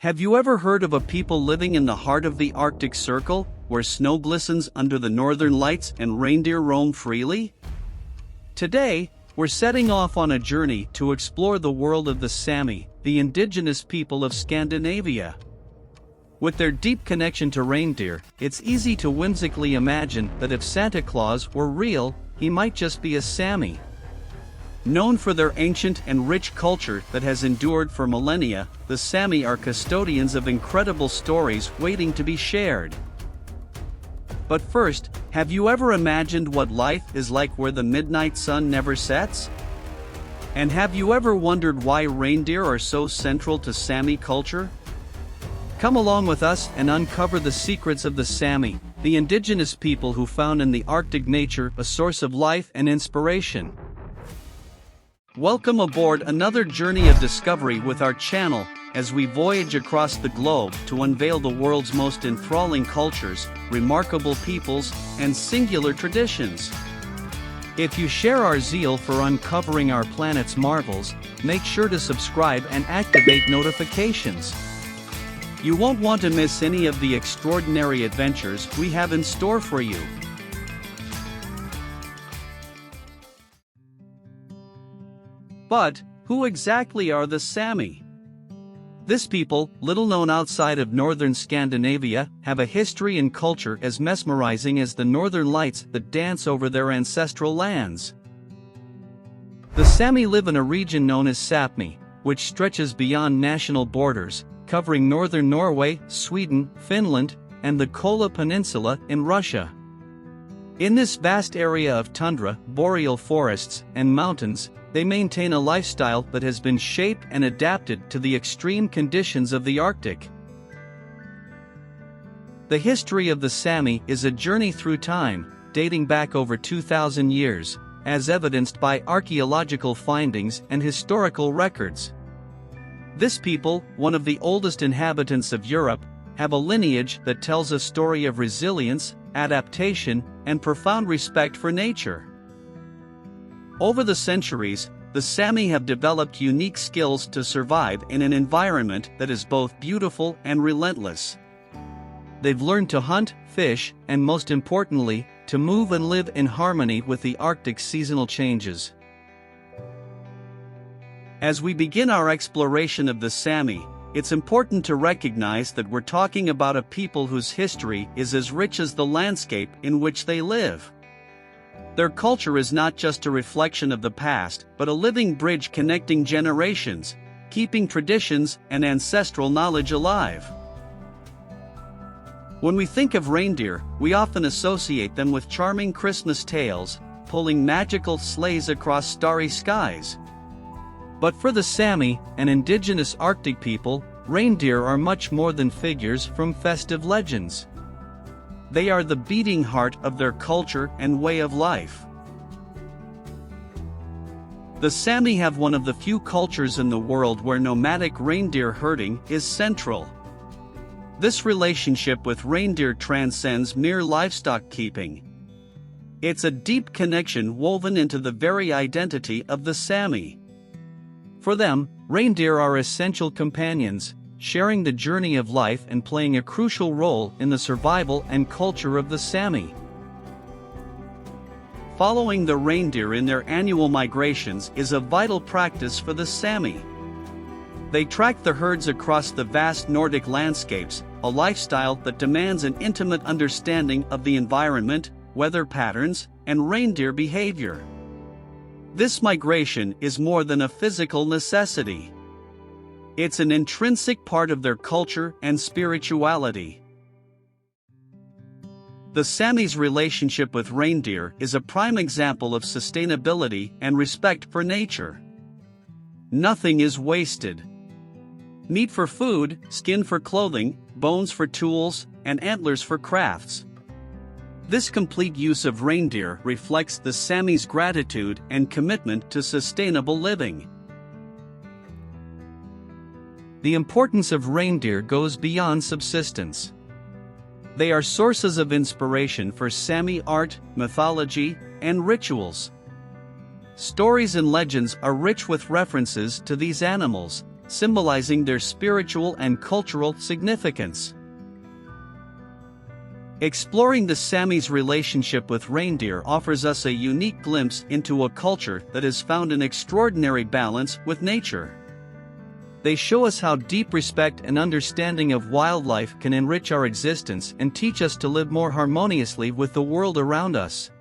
Have you ever heard of a people living in the heart of the Arctic Circle, where snow glistens under the northern lights and reindeer roam freely? Today, we're setting off on a journey to explore the world of the Sami, the indigenous people of Scandinavia. With their deep connection to reindeer, it's easy to whimsically imagine that if Santa Claus were real, he might just be a Sami. Known for their ancient and rich culture that has endured for millennia, the Sami are custodians of incredible stories waiting to be shared. But first, have you ever imagined what life is like where the midnight sun never sets? And have you ever wondered why reindeer are so central to Sami culture? Come along with us and uncover the secrets of the Sami, the indigenous people who found in the Arctic nature a source of life and inspiration. Welcome aboard another journey of discovery with our channel, as we voyage across the globe to unveil the world's most enthralling cultures, remarkable peoples, and singular traditions. If you share our zeal for uncovering our planet's marvels, make sure to subscribe and activate notifications. You won't want to miss any of the extraordinary adventures we have in store for you. But, who exactly are the Sami? This people, little known outside of northern Scandinavia, have a history and culture as mesmerizing as the northern lights that dance over their ancestral lands. The Sami live in a region known as Sapmi, which stretches beyond national borders, covering northern Norway, Sweden, Finland, and the Kola Peninsula in Russia. In this vast area of tundra, boreal forests, and mountains, they maintain a lifestyle that has been shaped and adapted to the extreme conditions of the Arctic. The history of the Sami is a journey through time, dating back over 2,000 years, as evidenced by archaeological findings and historical records. This people, one of the oldest inhabitants of Europe, have a lineage that tells a story of resilience, adaptation, and profound respect for nature. Over the centuries, the Sami have developed unique skills to survive in an environment that is both beautiful and relentless. They've learned to hunt, fish, and most importantly, to move and live in harmony with the Arctic's seasonal changes. As we begin our exploration of the Sami, it's important to recognize that we're talking about a people whose history is as rich as the landscape in which they live. Their culture is not just a reflection of the past, but a living bridge connecting generations, keeping traditions and ancestral knowledge alive. When we think of reindeer, we often associate them with charming Christmas tales, pulling magical sleighs across starry skies. But for the Sami, an indigenous Arctic people, reindeer are much more than figures from festive legends. They are the beating heart of their culture and way of life. The Sami have one of the few cultures in the world where nomadic reindeer herding is central. This relationship with reindeer transcends mere livestock keeping. It's a deep connection woven into the very identity of the Sami. For them, reindeer are essential companions, sharing the journey of life and playing a crucial role in the survival and culture of the Sami. Following the reindeer in their annual migrations is a vital practice for the Sami. They track the herds across the vast Nordic landscapes, a lifestyle that demands an intimate understanding of the environment, weather patterns, and reindeer behavior. This migration is more than a physical necessity. It's an intrinsic part of their culture and spirituality. The Sami's relationship with reindeer is a prime example of sustainability and respect for nature. Nothing is wasted. Meat for food, skin for clothing, bones for tools, and antlers for crafts. This complete use of reindeer reflects the Sami's gratitude and commitment to sustainable living. The importance of reindeer goes beyond subsistence. They are sources of inspiration for Sami art, mythology, and rituals. Stories and legends are rich with references to these animals, symbolizing their spiritual and cultural significance. Exploring the Sami's relationship with reindeer offers us a unique glimpse into a culture that has found an extraordinary balance with nature. They show us how deep respect and understanding of wildlife can enrich our existence and teach us to live more harmoniously with the world around us.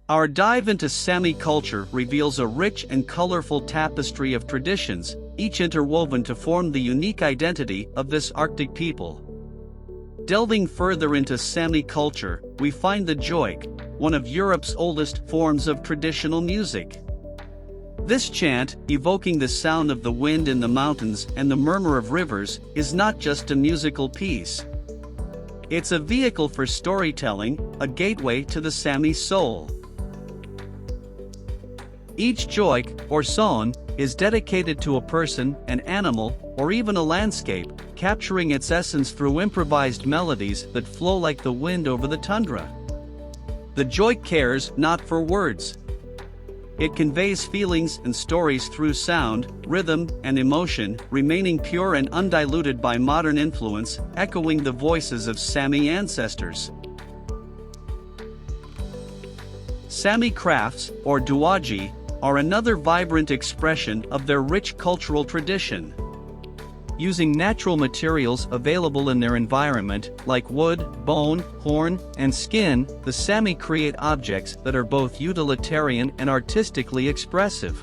Our dive into Sami culture reveals a rich and colorful tapestry of traditions, each interwoven to form the unique identity of this Arctic people. Delving further into Sami culture, we find the joik, one of Europe's oldest forms of traditional music. This chant, evoking the sound of the wind in the mountains and the murmur of rivers, is not just a musical piece. It's a vehicle for storytelling, a gateway to the Sami soul. Each joik, or song, is dedicated to a person, an animal, or even a landscape, capturing its essence through improvised melodies that flow like the wind over the tundra. The joik cares not for words. It conveys feelings and stories through sound, rhythm, and emotion, remaining pure and undiluted by modern influence, echoing the voices of Sami ancestors. Sami crafts, or duaji, are another vibrant expression of their rich cultural tradition. Using natural materials available in their environment, like wood, bone, horn, and skin, the Sami create objects that are both utilitarian and artistically expressive.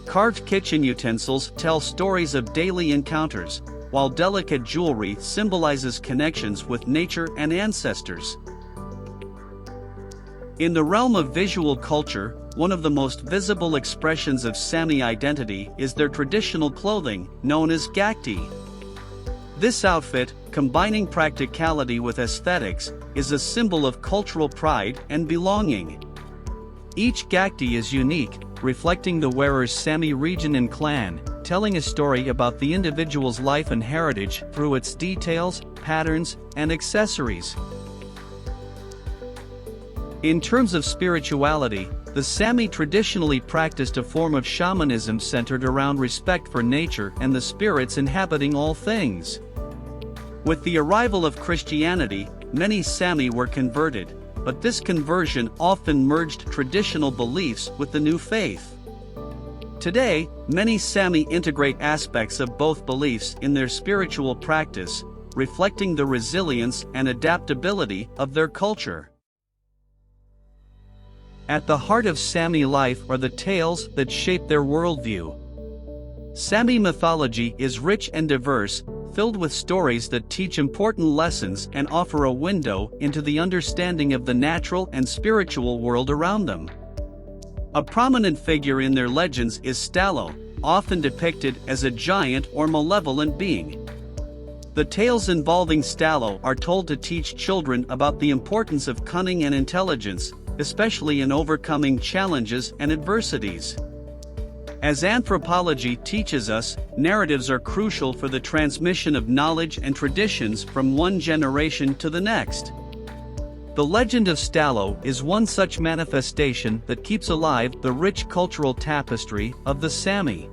Carved kitchen utensils tell stories of daily encounters, while delicate jewelry symbolizes connections with nature and ancestors. In the realm of visual culture, one of the most visible expressions of Sami identity is their traditional clothing, known as gakti. This outfit, combining practicality with aesthetics, is a symbol of cultural pride and belonging. Each gakti is unique, reflecting the wearer's Sami region and clan, telling a story about the individual's life and heritage through its details, patterns, and accessories. In terms of spirituality, the Sami traditionally practiced a form of shamanism centered around respect for nature and the spirits inhabiting all things. With the arrival of Christianity, many Sami were converted, but this conversion often merged traditional beliefs with the new faith. Today, many Sami integrate aspects of both beliefs in their spiritual practice, reflecting the resilience and adaptability of their culture. At the heart of Sami life are the tales that shape their worldview. Sami mythology is rich and diverse, filled with stories that teach important lessons and offer a window into the understanding of the natural and spiritual world around them. A prominent figure in their legends is Stallo, often depicted as a giant or malevolent being. The tales involving Stallo are told to teach children about the importance of cunning and intelligence, especially in overcoming challenges and adversities. As anthropology teaches us, narratives are crucial for the transmission of knowledge and traditions from one generation to the next. The legend of Stallo is one such manifestation that keeps alive the rich cultural tapestry of the Sami.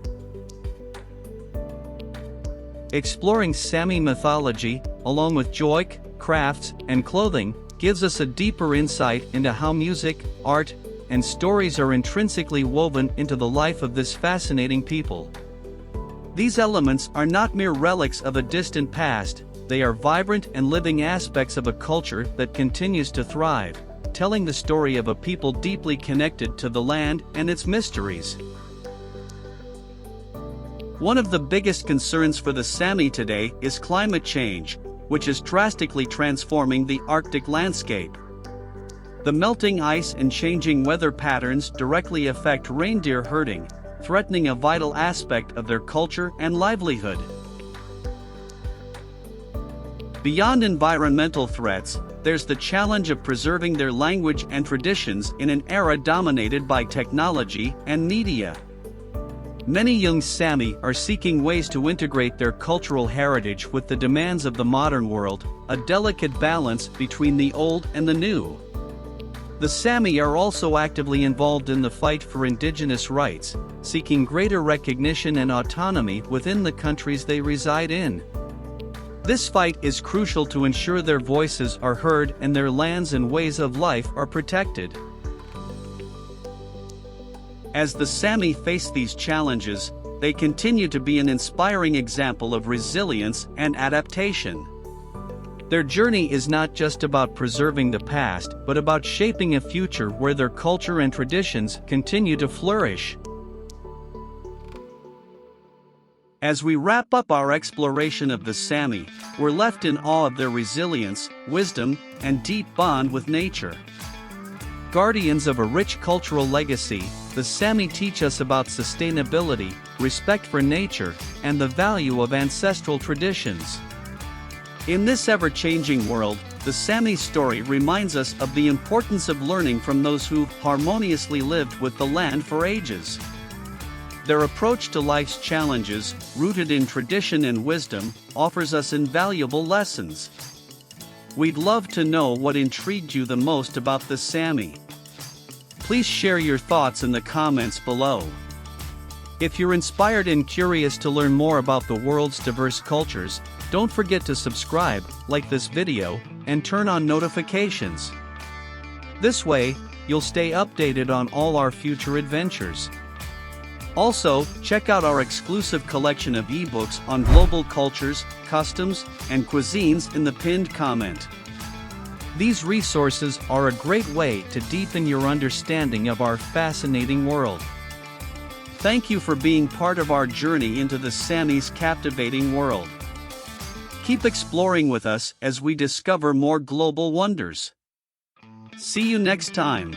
Exploring Sami mythology, along with joik, crafts, and clothing, gives us a deeper insight into how music, art, and stories are intrinsically woven into the life of this fascinating people. These elements are not mere relics of a distant past, they are vibrant and living aspects of a culture that continues to thrive, telling the story of a people deeply connected to the land and its mysteries. One of the biggest concerns for the Sami today is climate change, which is drastically transforming the Arctic landscape. The melting ice and changing weather patterns directly affect reindeer herding, threatening a vital aspect of their culture and livelihood. Beyond environmental threats, there's the challenge of preserving their language and traditions in an era dominated by technology and media. Many young Sami are seeking ways to integrate their cultural heritage with the demands of the modern world, a delicate balance between the old and the new. The Sami are also actively involved in the fight for indigenous rights, seeking greater recognition and autonomy within the countries they reside in. This fight is crucial to ensure their voices are heard and their lands and ways of life are protected. As the Sami face these challenges, they continue to be an inspiring example of resilience and adaptation. Their journey is not just about preserving the past, but about shaping a future where their culture and traditions continue to flourish. As we wrap up our exploration of the Sami, we're left in awe of their resilience, wisdom, and deep bond with nature. Guardians of a rich cultural legacy, the Sami teach us about sustainability, respect for nature, and the value of ancestral traditions. In this ever-changing world, the Sami story reminds us of the importance of learning from those who harmoniously lived with the land for ages. Their approach to life's challenges, rooted in tradition and wisdom, offers us invaluable lessons. We'd love to know what intrigued you the most about the Sami. Please share your thoughts in the comments below. If you're inspired and curious to learn more about the world's diverse cultures, don't forget to subscribe, like this video, and turn on notifications. This way, you'll stay updated on all our future adventures. Also, check out our exclusive collection of ebooks on global cultures, customs, and cuisines in the pinned comment. These resources are a great way to deepen your understanding of our fascinating world. Thank you for being part of our journey into the Sami's captivating world. Keep exploring with us as we discover more global wonders. See you next time.